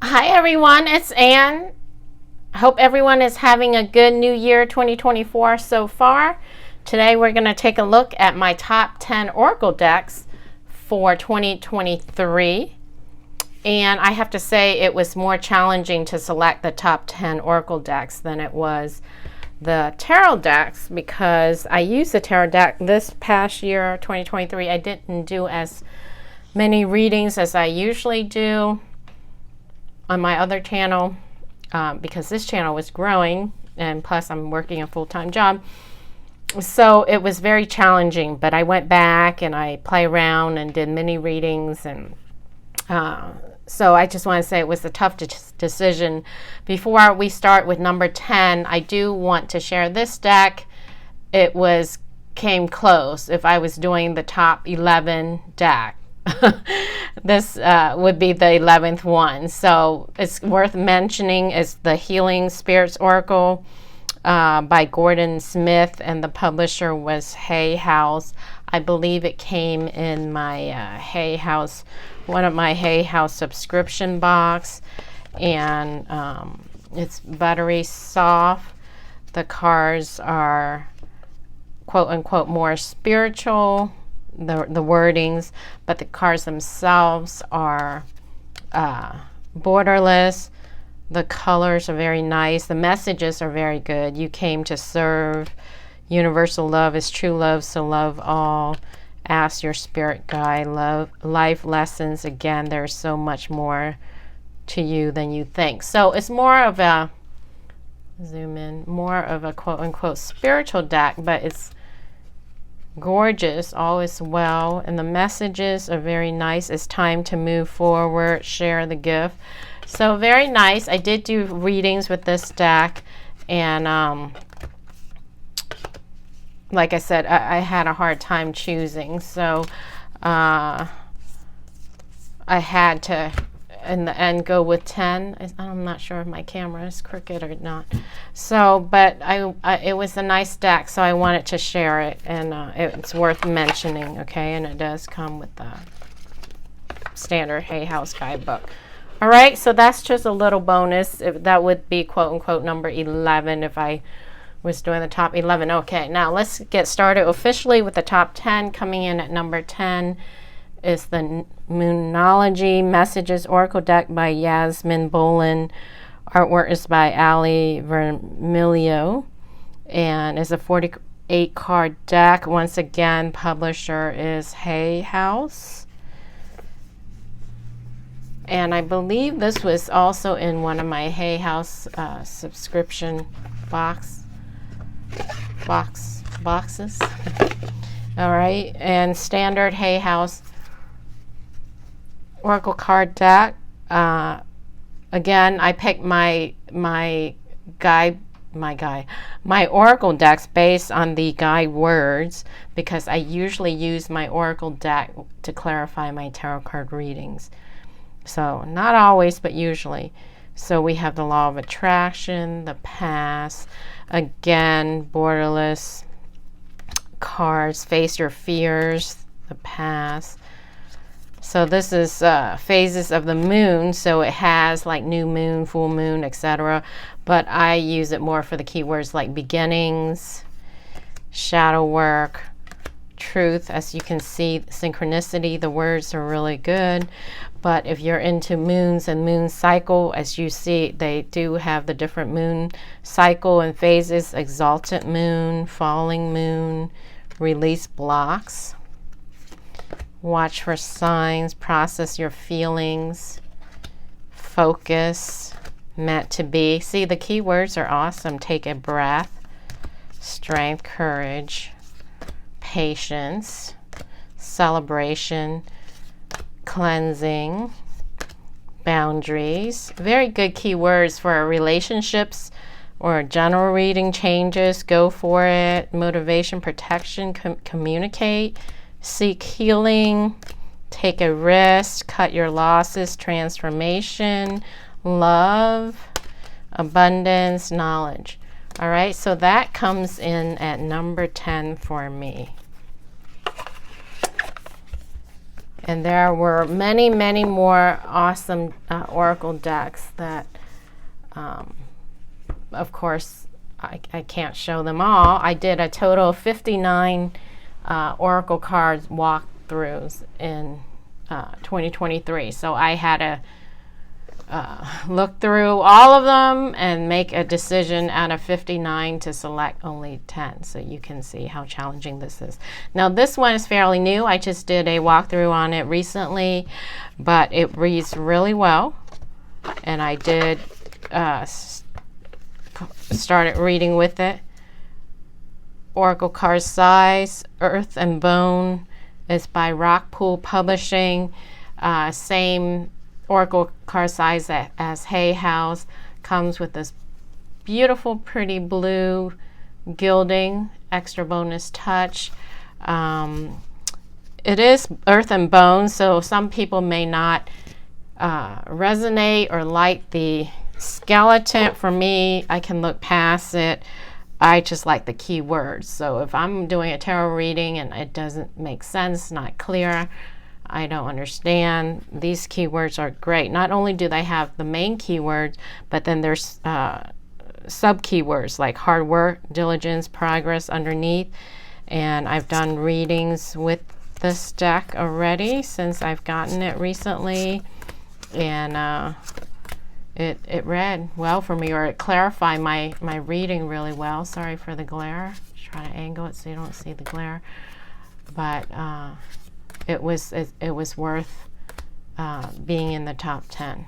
Hi everyone, it's Anne. I hope everyone is having a good new year 2024 so far. Today we're going to take a look at my top 10 Oracle decks for 2023. And I have to say it was more challenging to select the top 10 Oracle decks than it was the tarot decks, because I used the tarot deck this past year, 2023. I didn't do as many readings as I usually do on my other channel because this channel was growing, and plus I'm working a full-time job. So it was very challenging, but I went back and I play around and did mini readings, and so I just want to say it was a tough decision. Before we start with number 10, I do want to share this deck. It came close if I was doing the top 11 deck. This would be the 11th one. So it's worth mentioning is the Healing Spirits Oracle by Gordon Smith, and the publisher was Hay House. I believe it came in my Hay House, one of my Hay House subscription box, and it's buttery soft. The cards are quote unquote more spiritual, the wordings, but the cards themselves are borderless. The colors are very nice. The messages are very good. You came to serve. Universal love is true love, so love all. Ask your spirit guide. Love life lessons. Again, there's so much more to you than you think. So it's more of a zoom in, more of a quote unquote spiritual deck, but it's gorgeous, all is well, and the messages are very nice. It's time to move forward, share the gift. So very nice. I did do readings with this deck, and like I said, I had a hard time choosing, so I had to in the end go with 10. I'm not sure if my camera is crooked or not. So, but it was a nice deck, so I wanted to share it, and it's worth mentioning, okay? And it does come with the standard Hay House guidebook. All right, so that's just a little bonus. That would be quote unquote number 11 if I was doing the top 11. Okay, now let's get started officially with the top 10. Coming in at number 10 is the Moonology Messages Oracle deck by Yasmin Bolin. Artwork is by Ali Vermilio, and it's a 48 card deck. Once again, publisher is Hay House. And I believe this was also in one of my Hay House subscription boxes. All right, and standard Hay House Oracle card deck. Again, I picked my Oracle decks based on the guide words, because I usually use my Oracle deck to clarify my tarot card readings. So not always, but usually. So we have the law of attraction, the past, again, borderless cards, face your fears, the past. So this is phases of the moon, so it has like new moon, full moon, etc. But I use it more for the keywords like beginnings, shadow work, truth. As you can see, synchronicity, the words are really good. But if you're into moons and moon cycle, as you see, they do have the different moon cycle and phases: exalted moon, falling moon, release blocks, watch for signs, process your feelings, focus, meant to be. See, the keywords are awesome. Take a breath, strength, courage, patience, celebration, cleansing, boundaries. Very good keywords for relationships or general reading changes. Go for it. Motivation, protection, communicate, seek healing, take a risk, cut your losses, transformation, love, abundance, knowledge. All right, so that comes in at number 10 for me. And there were many, many more awesome oracle decks that, of course, I can't show them all. I did a total of 59 oracle cards walkthroughs in 2023. So I had to look through all of them and make a decision out of 59 to select only 10. So you can see how challenging this is. Now this one is fairly new. I just did a walkthrough on it recently, but it reads really well. And I did started reading with it. Oracle card size, Earth and Bone, is by Rockpool Publishing. Same oracle card size as Hay House. Comes with this beautiful, pretty blue gilding, extra bonus touch. It is Earth and Bone, so some people may not resonate or like the skeleton. For me, I can look past it. I just like the key words. So if I'm doing a tarot reading and it doesn't make sense, not clear, I don't understand, these keywords are great. Not only do they have the main keywords, but then there's sub keywords like hard work, diligence, progress underneath. And I've done readings with this deck already since I've gotten it recently, and it read well for me, or it clarified my reading really well. Sorry for the glare. Try to angle it so you don't see the glare, but it was worth being in the top 10.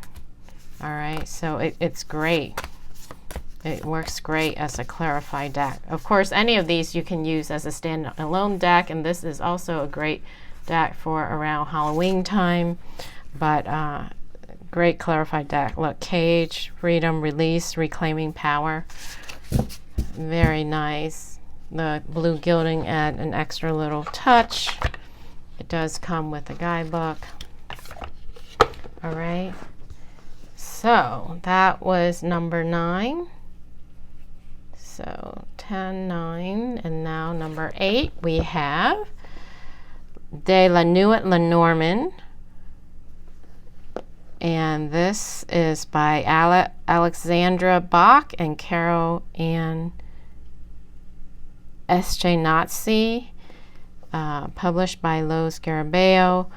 All right, so it's great. It works great as a clarified deck. Of course, any of these you can use as a standalone deck, and this is also a great deck for around Halloween time. But great clarified deck. Look, Cage, Freedom, Release, Reclaiming Power. Very nice. The blue gilding add an extra little touch. It does come with a guidebook. All right. So that was number 9. So 10, 9, and now number 8 we have Dely Lenormand. And this is by Alexandra Bach and Carol Ann Eschenazi, published by Los Garabeo,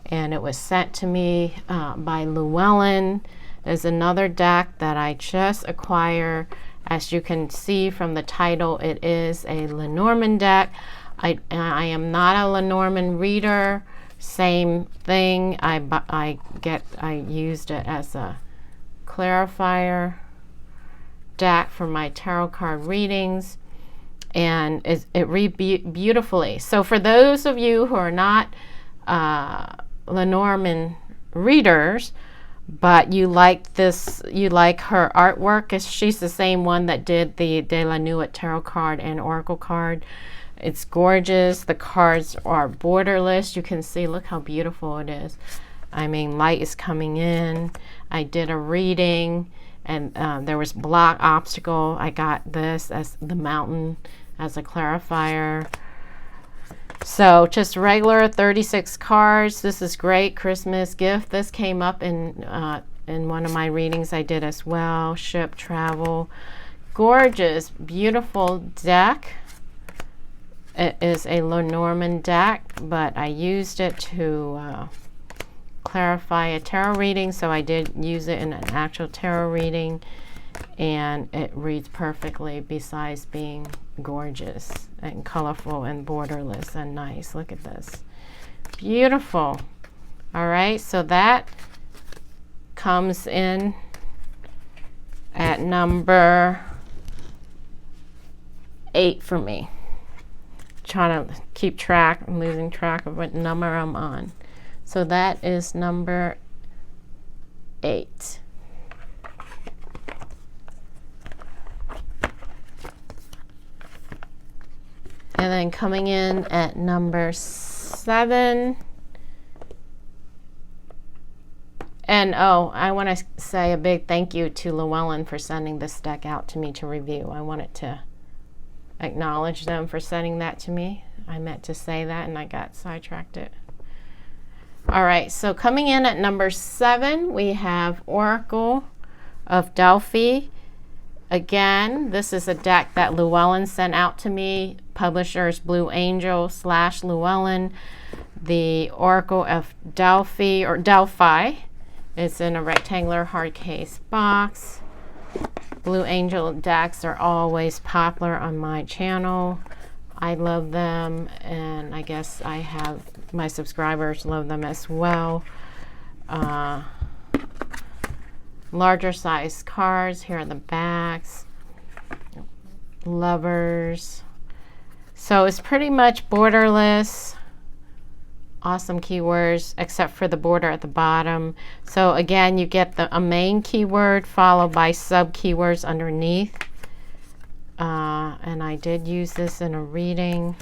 and it was sent to me by Llewellyn. There's another deck that I just acquired. As you can see from the title, it is a Lenormand deck. I am not a Lenormand reader. Same thing. I used it as a clarifier deck for my tarot card readings, and it reads beautifully. So for those of you who are not Lenormand readers, but you like this, you like her artwork, she's the same one that did the De La Nuit tarot card and oracle card. It's gorgeous. The cards are borderless. You can see, look how beautiful it is. I mean, light is coming in. I did a reading, and there was block obstacle. I got this as the mountain as a clarifier. So just regular 36 cards. This is great Christmas gift. This came up in one of my readings I did as well. Ship travel. Gorgeous, beautiful deck. It is a Lenormand deck, but I used it to clarify a tarot reading, so I did use it in an actual tarot reading, and it reads perfectly besides being gorgeous and colorful and borderless and nice. Look at this. Beautiful. All right, so that comes in at number 8 for me. Trying to keep track. I'm losing track of what number I'm on. So that is number 8. And then coming in at number 7. And I want to say a big thank you to Llewellyn for sending this deck out to me to review. I wanted to acknowledge them for sending that to me. I meant to say that and I got sidetracked it. All right, so coming in at number 7, we have Oracle of Delphi. Again, this is a deck that Llewellyn sent out to me. Publisher is Blue Angel / Llewellyn. The Oracle of Delphi, or Delphi, is in a rectangular hard case box. Blue Angel decks are always popular on my channel. I love them, and I guess I have my subscribers love them as well. Larger size cards. Here are the backs. Lovers. So it's pretty much borderless. Awesome keywords, except for the border at the bottom. So again, you get a main keyword followed by sub keywords underneath. And I did use this in a reading,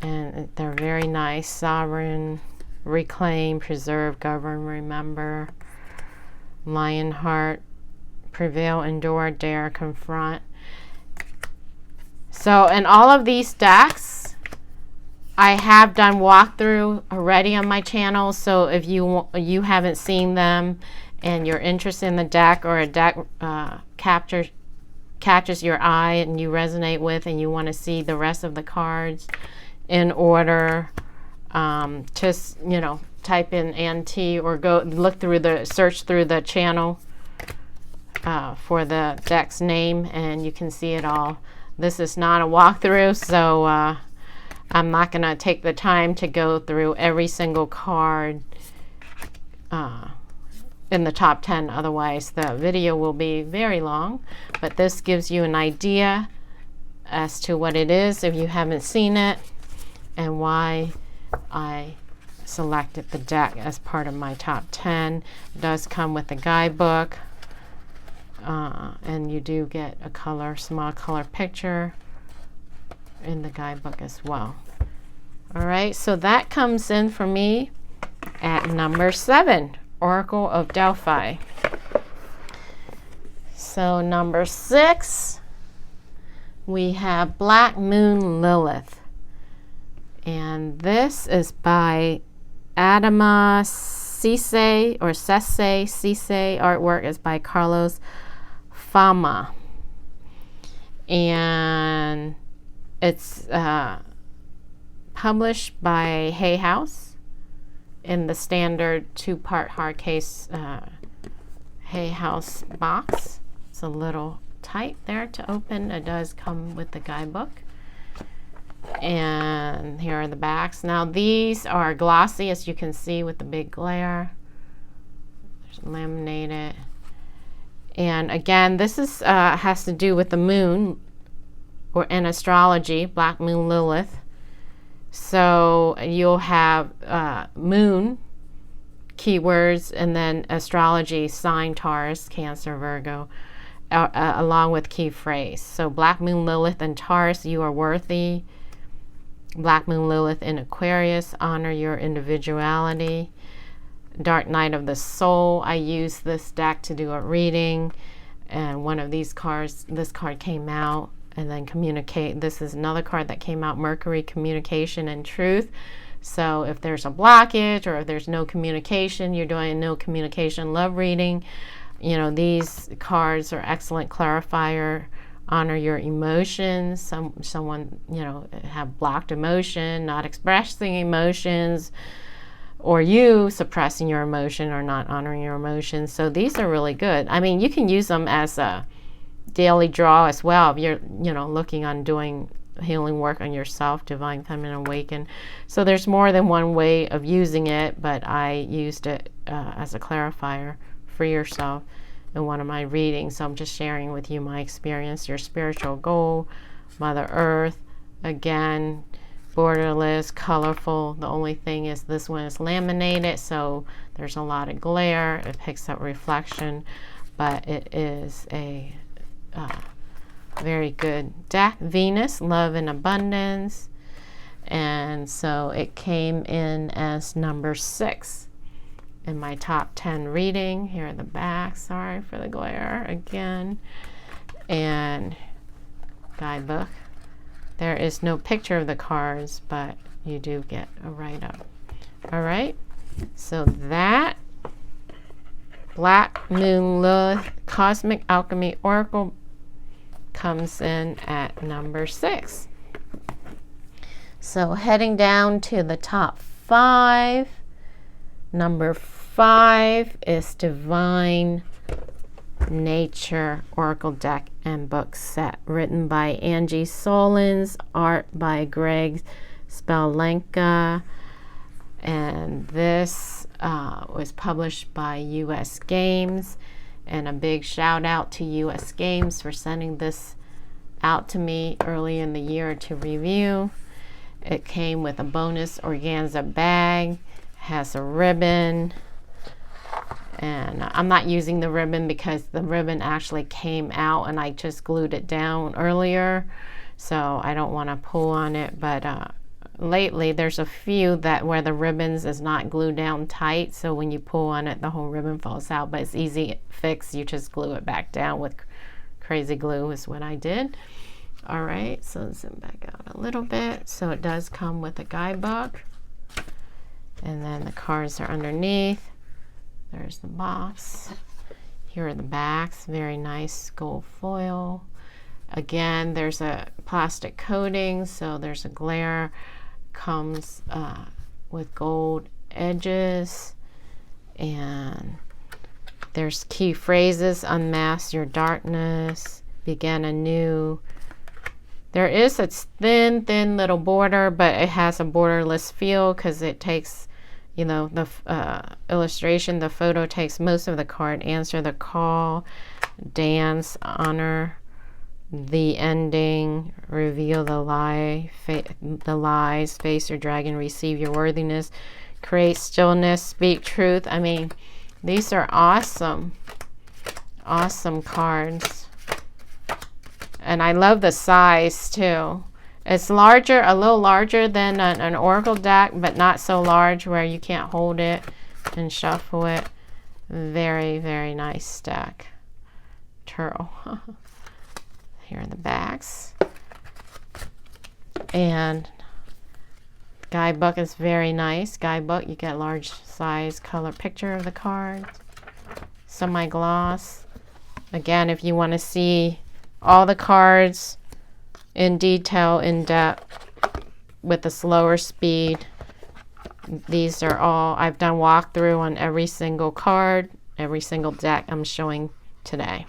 and they're very nice. Sovereign, reclaim, preserve, govern, remember, Lionheart, prevail, endure, dare, confront. So in all of these decks, I have done walkthrough already on my channel. So if you haven't seen them and you're interested in the deck, or a deck catches your eye and you resonate with, and you want to see the rest of the cards in order, just type in NT, or go look through search through the channel for the deck's name, and you can see it all. This is not a walkthrough, so I'm not going to take the time to go through every single card in the top 10, otherwise the video will be very long. But this gives you an idea as to what it is if you haven't seen it, and why I selected the deck as part of my top 10. It does come with a guidebook, and you do get a small color picture in the guidebook as well. All right, so that comes in for me at number 7. Oracle of Delphi. So number 6, we have Black Moon Lilith, and this is by Adama Cisse, or Cisse. Artwork is by Carlos Fama, and it's published by Hay House in the standard 2-part hard case Hay House box. It's a little tight there to open. It does come with the guidebook. And here are the backs. Now these are glossy, as you can see, with the big glare. There's laminated. And again, this is has to do with the moon, or in astrology, Black Moon Lilith. So you'll have moon keywords, and then astrology, sign, Taurus, Cancer, Virgo, along with key phrase. So Black Moon Lilith and Taurus, you are worthy. Black Moon Lilith in Aquarius, honor your individuality. Dark Night of the Soul, I used this deck to do a reading, and one of these cards, this card came out. And then communicate, this is another card that came out, Mercury, communication and truth. So if there's a blockage, or if there's no communication, you're doing a no communication love reading, these cards are excellent clarifier. Honor your emotions. Someone have blocked emotion, not expressing emotions, or you suppressing your emotion or not honoring your emotions. So these are really good. I mean, you can use them as a daily draw as well if you're looking on doing healing work on yourself, Divine Feminine Awaken. So there's more than one way of using it, but I used it as a clarifier for yourself in one of my readings. So I'm just sharing with you my experience. Your spiritual goal, Mother Earth, again, borderless, colorful. The only thing is this one is laminated, so there's a lot of glare. It picks up reflection, but it is a very good deck. Venus, love and abundance, and so it came in as number 6 in my top 10 reading. Here are the back. Sorry for the glare again. And guidebook. There is no picture of the cards, but you do get a write-up All right, so that Black Moon Lilith Cosmic Alchemy Oracle comes in at number 6. So heading down to the top 5, number 5 is Divine Nature Oracle Deck and Book Set, written by Angie Solins, art by Greg Spellenka, and this was published by US Games. And a big shout out to US Games for sending this out to me early in the year to review. It came with a bonus organza bag, has a ribbon, and I'm not using the ribbon because the ribbon actually came out and I just glued it down earlier, so I don't want to pull on it. But lately there's a few that where the ribbons is not glued down tight, so when you pull on it the whole ribbon falls out, but it's easy to fix. You just glue it back down with crazy glue is what I did. All right, so zoom back out a little bit. So it does come with a guidebook, and then the cards are underneath. There's the box. Here are the backs, very nice gold foil. Again, there's a plastic coating, so there's a glare. Comes with gold edges, and there's key phrases: unmask your darkness, begin anew. There is a thin little border, but it has a borderless feel because it takes, you know, the illustration, the photo takes most of the card. Answer the call, dance, honor the ending, reveal the lie, the lies, face your dragon, receive your worthiness, create stillness, speak truth. I mean, these are awesome cards. And I love the size too. It's larger, a little larger than an oracle deck, but not so large where you can't hold it and shuffle it. Very, very nice deck. Turtle. Here are the backs. And guidebook is very nice. Guidebook, you get large size color picture of the cards. Semi-gloss. Again, if you want to see all the cards in detail, in depth, with a slower speed, these are all, I've done walkthrough on every single card, every single deck I'm showing today.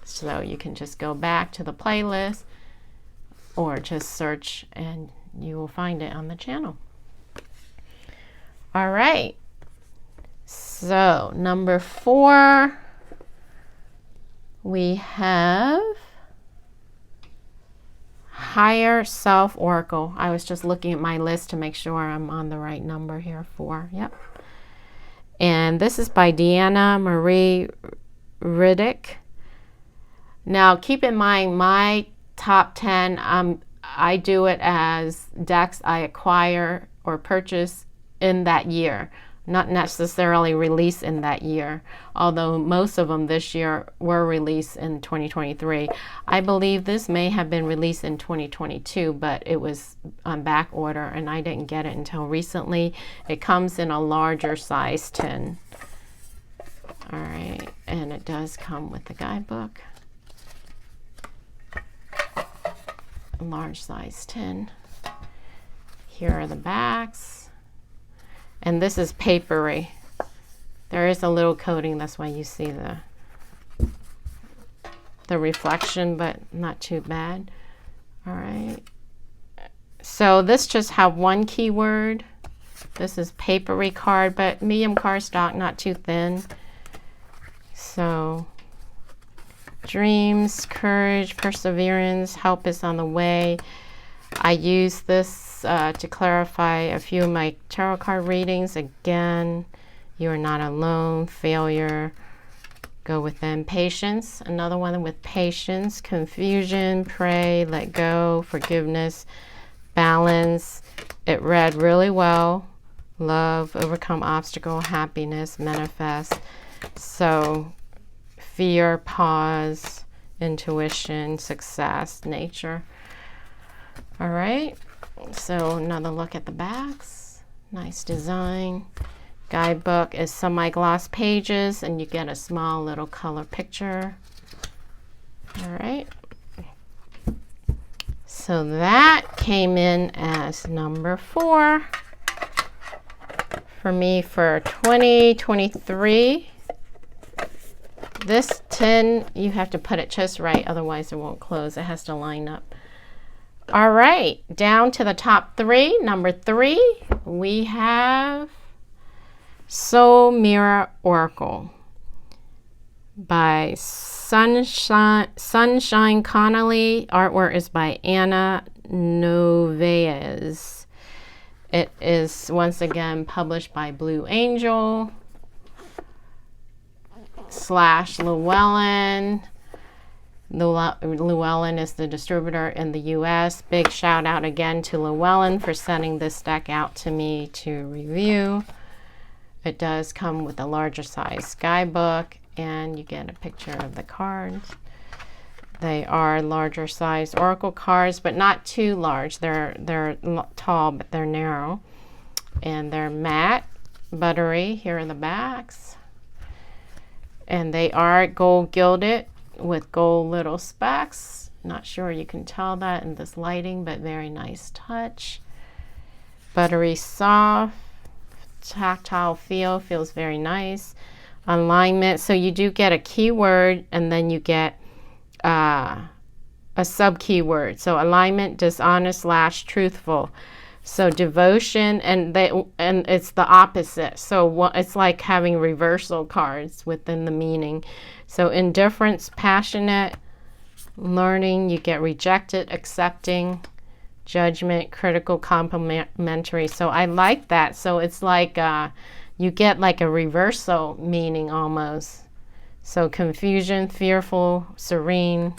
So you can just go back to the playlist or just search and you will find it on the channel. All right. So number 4, we have Higher Self Oracle. I was just looking at my list to make sure I'm on the right number here. 4. Yep. And this is by Deanna Marie Riddick. Now, keep in mind, my top 10, I do it as decks I acquire or purchase in that year, not necessarily release in that year, although most of them this year were released in 2023. I believe this may have been released in 2022, but it was on back order and I didn't get it until recently. It comes in a larger size tin. All right, and it does come with the guidebook. A large size tin. Here are the backs. And this is papery. There is a little coating, that's why you see the reflection, but not too bad. All right. So this just have one keyword. This is papery card, but medium cardstock, not too thin. So dreams, courage, perseverance, help is on the way. I use this to clarify a few of my tarot card readings. Again, you are not alone. Failure, go within. Patience, another one with patience. Confusion, pray, let go. Forgiveness, balance. It read really well. Love, overcome obstacle. Happiness, manifest. So fear, pause. Intuition, success, nature. All right, so another look at the backs. Nice design. Guidebook is semi-gloss pages, and you get a small little color picture. All right. So that came in as number 4 for me for 2023. This tin, you have to put it just right, otherwise it won't close. It has to line up. All right, down to the top 3. Number 3, we have Soul Mirror Oracle by Sunshine Connolly. Artwork is by Anna Novaez. It is once again published by Blue Angel / Llewellyn. Llewellyn is the distributor in the US. Big shout out again to Llewellyn for sending this deck out to me to review. It does come with a larger size guidebook, and you get a picture of the cards. They are larger size oracle cards, but not too large. They're tall, but they're narrow. And they're matte, buttery. Here are the backs. And they are gold gilded with gold little specks. Not sure you can tell that in this lighting, but very nice touch. Buttery soft, tactile feel, feels very nice. Alignment, so you do get a keyword, and then you get a sub keyword. So alignment, dishonest / truthful. So devotion, and it's the opposite. So it's like having reversal cards within the meaning. So indifference, passionate, learning, you get rejected, accepting, judgment, critical, complimentary. So I like that. So it's like you get like a reversal meaning almost. So confusion, fearful, serene,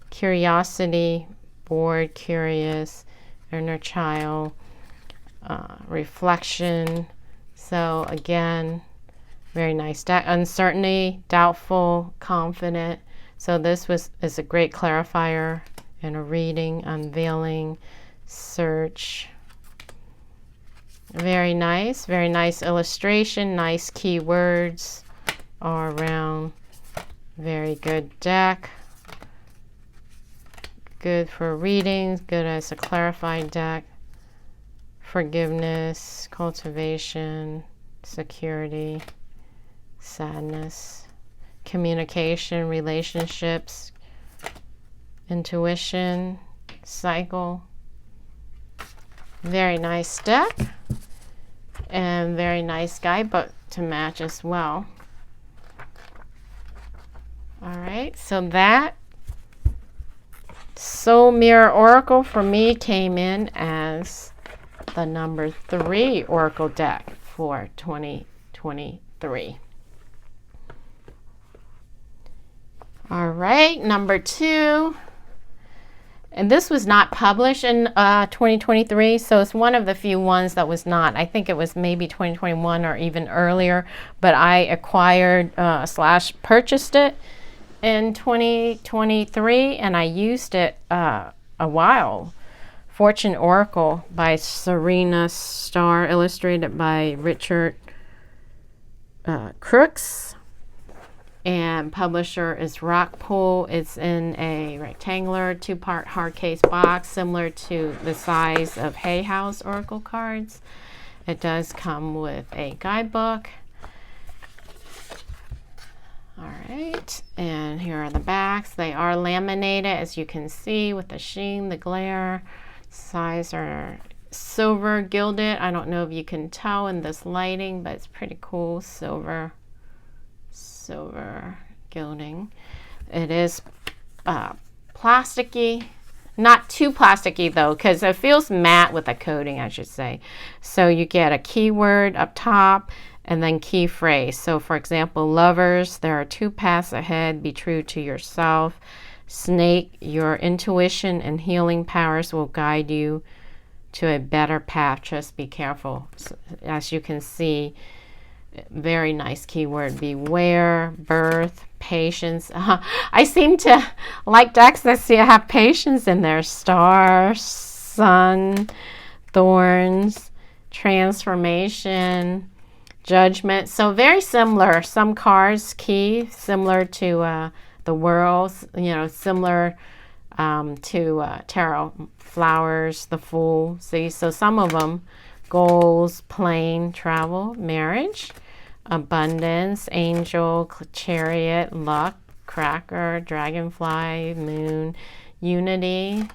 curiosity, bored, curious, inner child, reflection. So again, very nice. Uncertainty, doubtful, confident. So this is a great clarifier in a reading, unveiling, search. Very nice illustration, nice keywords all around. Very good deck. Good for readings, good as a clarified deck. Forgiveness, cultivation, security, sadness, communication, relationships, intuition, cycle. Very nice deck, and very nice guidebook to match as well. All right, so that Soul Mirror Oracle for me came in as the number 3 Oracle deck for 2023. All right, number 2. And this was not published in 2023, so it's one of the few ones that was not. I think it was maybe 2021 or even earlier, but I acquired / purchased it in 2023, and I used it a while. Fortune Oracle by Serena Starr, illustrated by Richard Crooks. And publisher is Rockpool. It's in a rectangular 2-part hard case box, similar to the size of Hay House Oracle cards. It does come with a guidebook. All right, and here are the backs. They are laminated, as you can see, with the sheen, the glare. Size are silver gilded. I don't know if you can tell in this lighting, but it's pretty cool. Silver gilding. It is plasticky, not too plasticky though, because it feels matte with a coating, I should say. So you get a keyword up top and then key phrase. So for example, lovers, there are 2 paths ahead. Be true to yourself. Snake, your intuition and healing powers will guide you to a better path. Just be careful. So, as you can see, very nice keyword. Beware, birth, patience. I seem to like decks that have patience in there. Star, sun, thorns, transformation, judgment. So very similar. Some cards, key, similar to the world, you know, similar to tarot. Flowers, the Fool. See, so some of them, goals, plane, travel, marriage, abundance, angel, chariot, luck, cracker, dragonfly, moon, unity,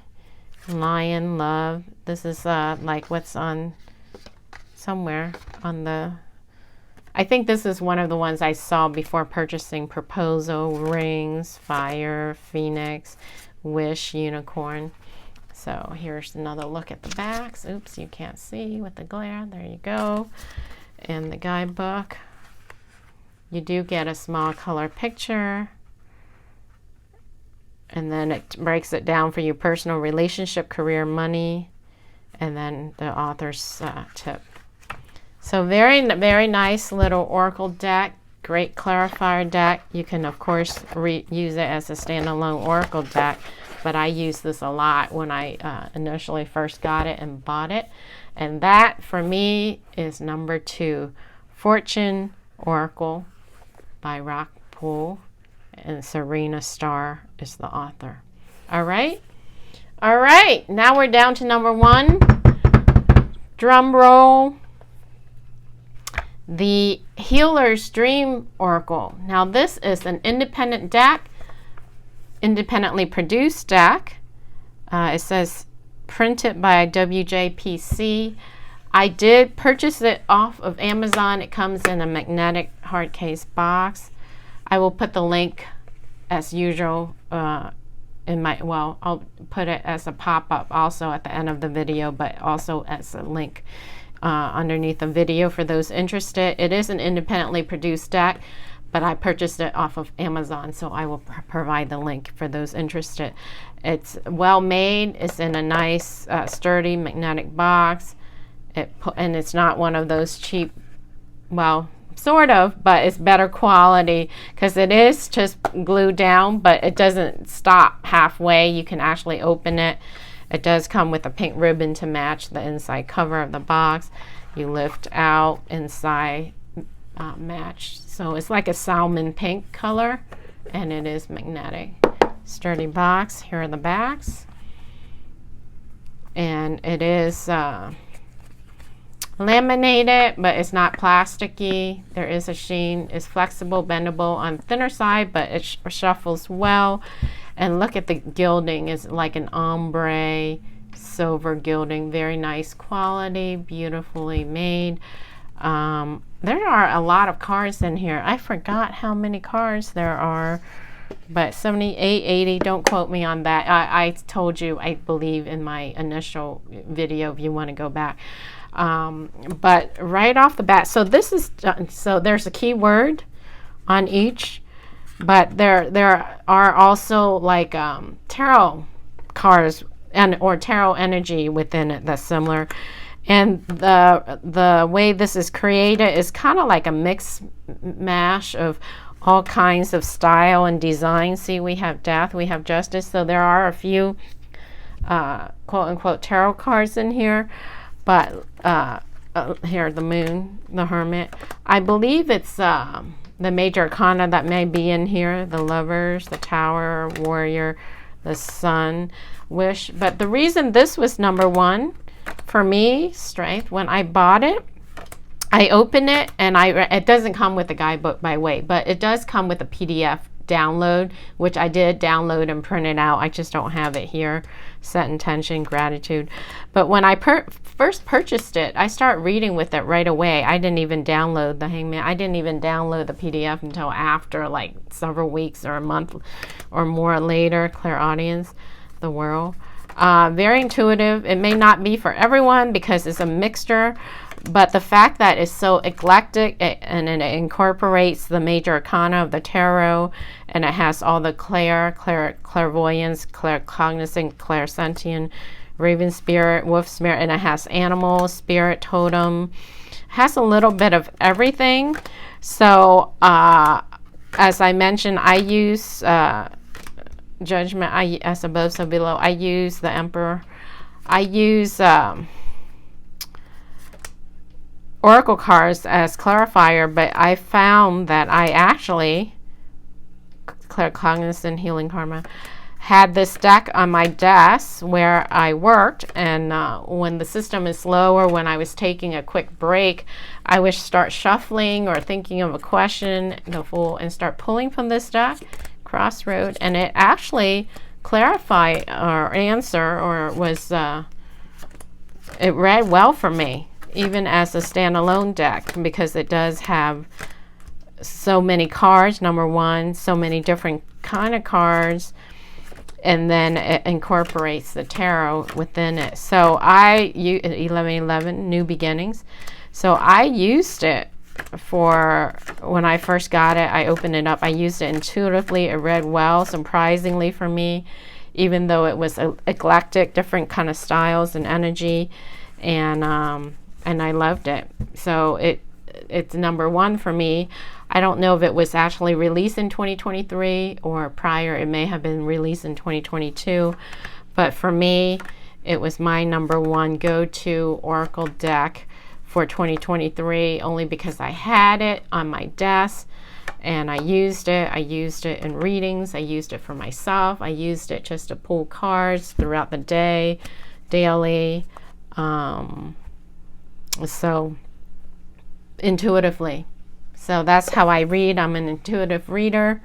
lion, love. This is like what's on somewhere on the, I think this is one of the ones I saw before purchasing. Proposal, rings, fire, phoenix, wish, unicorn. So here's another look at the backs. Oops, you can't see with the glare. There you go. And the guidebook. You do get a small color picture. And then it breaks it down for you: personal, relationship, career, money. And then the author's tip. So very, very nice little oracle deck. Great clarifier deck. You can, of course, use it as a standalone oracle deck. But I use this a lot when I initially first got it and bought it. And that, for me, is number 2, Fortune Oracle by Rockpool. And Serena Starr is the author. All right? All right. Now we're down to number 1. Drum roll. The Healer's Dream Oracle. Now, this is an independent deck. Independently produced deck. It says printed by WJPC. I did purchase it off of Amazon. It comes in a magnetic hard case box. I will put the link as usual in my, well, I'll put it as a pop-up also at the end of the video, but also as a link underneath the video for those interested. It is an independently produced deck, but I purchased it off of Amazon, so I will provide the link for those interested. It's well made. It's in a nice, sturdy magnetic box. And it's not one of those cheap, well, sort of, but it's better quality because it is just glued down, but it doesn't stop halfway. You can actually open it. It does come with a pink ribbon to match the inside cover of the box. You lift out, inside match. So it's like a salmon pink color, and it is magnetic. Sturdy box. Here are the backs. And it is laminated, but it's not plasticky. There is a sheen. It's flexible, bendable on thinner side, but it shuffles well. And look at the gilding. It's like an ombre silver gilding. Very nice quality, beautifully made. There are a lot of cards in here. I forgot how many cards there are, but 78, 80, don't quote me on that. I told you, I believe, in my initial video, if you want to go back. But right off the bat, so this is, so there's a keyword on each, but there are also like tarot cards or tarot energy within it that's similar. And the way this is created is kind of like a mix mash of all kinds of style and design. See, we have death, we have justice. So there are a few quote unquote tarot cards in here. But here, the Moon, the Hermit. I believe it's the major arcana that may be in here. The Lovers, the Tower, Warrior, the Sun, Wish. But the reason this was number 1 for me, Strength, when I bought it, I opened it, and it doesn't come with a guidebook by way, but it does come with a PDF download, which I did download and print it out. I just don't have it here. Set intention, gratitude. But when I first purchased it, I started reading with it right away. I didn't even download the Hangman. I didn't even download the PDF until after, like, several weeks or a month or more later. Clairaudience, the World. Very intuitive. It may not be for everyone because it's a mixture, but the fact that it's so eclectic and it incorporates the major arcana of the tarot, and it has all the clairvoyance, claircognizant, clairsentient, raven spirit, wolf spirit, and it has animal, spirit, totem. It has a little bit of everything. So as I mentioned, I use Judgment, as above, so below. I use the Emperor. I use oracle cards as clarifier, but I found that I actually, Claircognizant, Healing Karma, had this deck on my desk where I worked, and when the system is slow or when I was taking a quick break, I would start shuffling or thinking of a question, the Fool, and start pulling from this deck, Crossroad, and it actually clarified or answer, or was it read well for me, even as a standalone deck, because it does have so many cards, number one, so many different kind of cards, and then it incorporates the tarot within it. So I use 1111 New Beginnings. So I used it for when I first got it. I opened it up. I used it intuitively. It read well, surprisingly for me, even though it was eclectic, different kind of styles and energy, and I loved it. So it's number one for me. I don't know if it was actually released in 2023 or prior. It may have been released in 2022. But for me, it was my number one go-to oracle deck for 2023, only because I had it on my desk and I used it. I used it in readings. I used it for myself. I used it just to pull cards throughout the day, daily. So intuitively. So that's how I read. I'm an intuitive reader,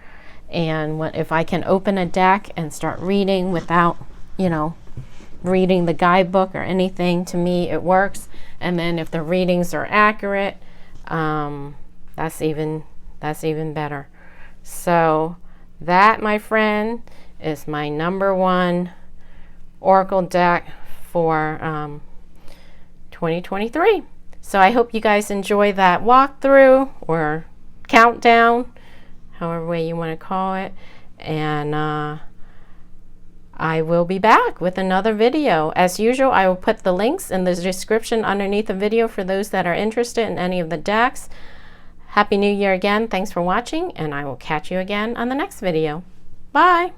and if I can open a deck and start reading without, reading the guidebook or anything, to me it works. And then if the readings are accurate, that's even better. So that, my friend, is my number one oracle deck for 2023. So I hope you guys enjoy that walkthrough or countdown, however way you want to call it. And I will be back with another video. As usual, I will put the links in the description underneath the video for those that are interested in any of the decks. Happy New Year again. Thanks for watching, and I will catch you again on the next video. Bye.